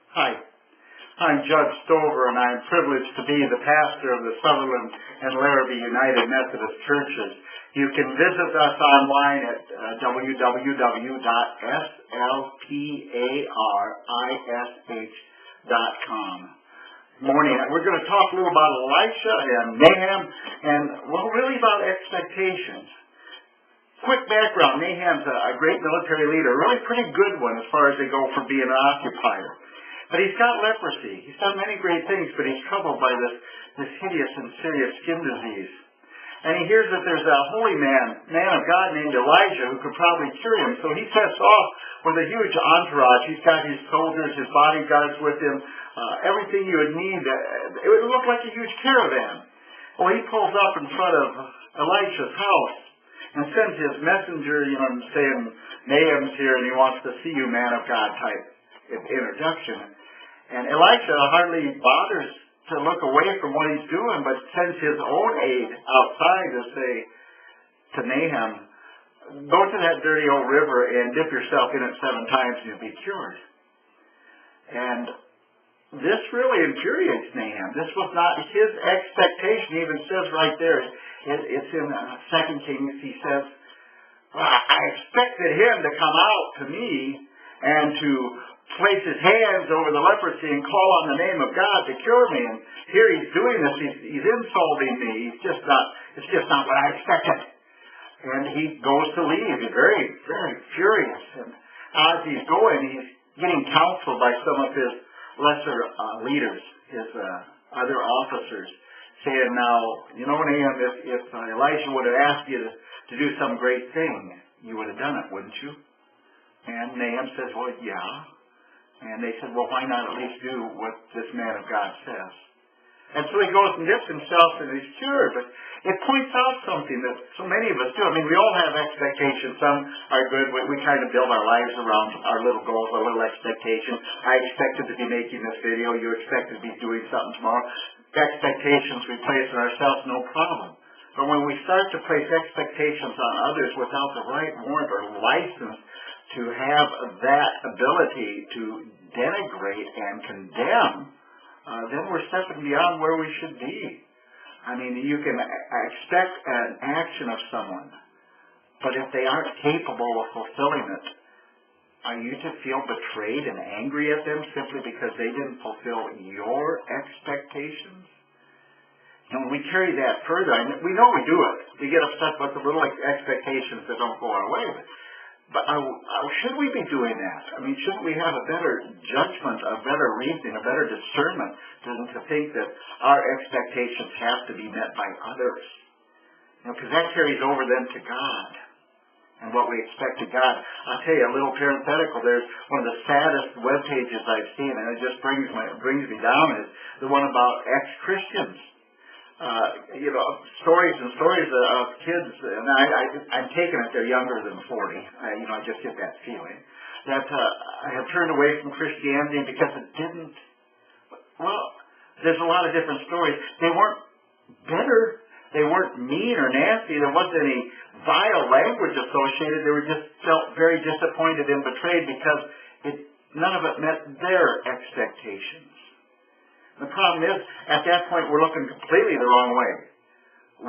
Hi, I'm Judge Stover, and I am privileged to be the pastor of the Sutherland and Larrabee United Methodist Churches. You can visit us online at www.slparish.com. Morning. We're going to talk a little about Elisha and Nahum, and really about expectations. Quick background: Nahum's a great military leader, a really pretty good one as far as they go for being an occupier. But he's got leprosy. He's done many great things, but he's troubled by this hideous and serious skin disease. And he hears that there's a holy man of God named Elijah, who could probably cure him. So he sets off with a huge entourage. He's got his soldiers, his bodyguards with him, everything you would need. It would look like a huge caravan. Well, he pulls up in front of Elisha's house and sends his messenger, saying, Nahum's here and he wants to see you, man of God type introduction. And Elisha hardly bothers to look away from what he's doing, but sends his own aide outside to say to Nahum, go to that dirty old river and dip yourself in it 7 times and you'll be cured. And this really infuriates Nahum. This was not his expectation. He even says right there, it's in 2 Kings, he says, I expected him to come out to me and to place his hands over the leprosy and call on the name of God to cure me. And here he's doing this. He's insulting me. It's just not what I expected. And he goes to leave. He's very, very furious. And as he's going, he's getting counseled by some of his lesser leaders, his other officers, saying, now, Nahum, if Elisha would have asked you to do some great thing, you would have done it, wouldn't you? And Nahum says, well, yeah. And they said, well, why not at least do what this man of God says? And so he goes and dips himself and he's cured. But it points out something that so many of us do. I mean, we all have expectations. Some are good. We kind of build our lives around our little goals, our little expectations. I expected to be making this video. You expected to be doing something tomorrow. Expectations we place on ourselves, no problem. But when we start to place expectations on others without the right warrant or license to have that ability to denigrate and condemn, then we're stepping beyond where we should be. I mean, you can expect an action of someone, but if they aren't capable of fulfilling it, are you to feel betrayed and angry at them simply because they didn't fulfill your expectations? And we carry that further. We know we do it. We get upset with the little expectations that don't go our way. But should we be doing that? I mean, shouldn't we have a better judgment, a better reasoning, a better discernment than to think that our expectations have to be met by others? Because that carries over then to God and what we expect of God. I'll tell you a little parenthetical. There's one of the saddest web pages I've seen, and it just brings me down, is the one about ex-Christians. Stories and stories of kids, and I'm taking it they're younger than 40. I just get that feeling that have turned away from Christianity because it didn't. Well, there's a lot of different stories. They weren't bitter. They weren't mean or nasty. There wasn't any vile language associated. They were just felt very disappointed and betrayed because none of it met their expectations. The problem is, at that point, we're looking completely the wrong way.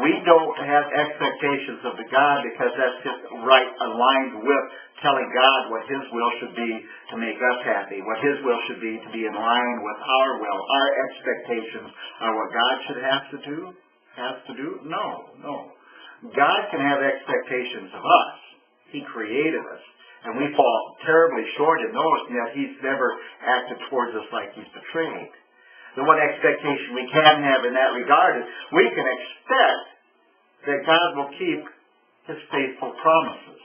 We don't have expectations of the God because that's just right aligned with telling God what His will should be to make us happy, what His will should be to be in line with our will. Our expectations are what God should have to do? No. God can have expectations of us. He created us. And we fall terribly short in those, and yet He's never acted towards us like He's betrayed. The one expectation we can have in that regard is we can expect that God will keep His faithful promises.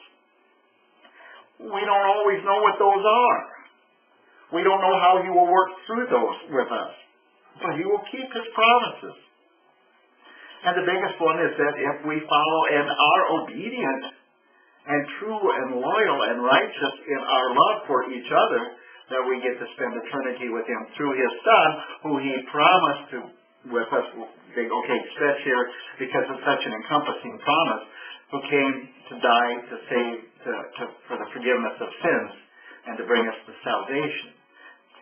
We don't always know what those are. We don't know how He will work through those with us. But He will keep His promises. And the biggest one is that if we follow and are obedient and true and loyal and righteous in our love for each other, that we get to spend eternity with Him through His Son, who He promised to with us. Stretch here because it's such an encompassing promise, who came to die to save, for the forgiveness of sins and to bring us to salvation.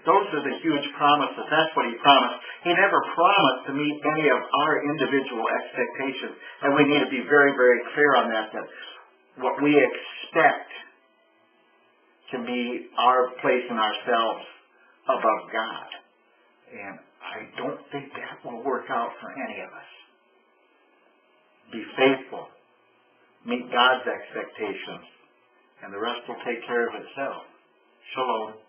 Those are the huge promises. That's what he promised. He never promised to meet any of our individual expectations. And we need to be very, very clear on that what we expect can be our placing ourselves above God. And I don't think that will work out for any of us. Be faithful. Meet God's expectations. And the rest will take care of itself. Shalom.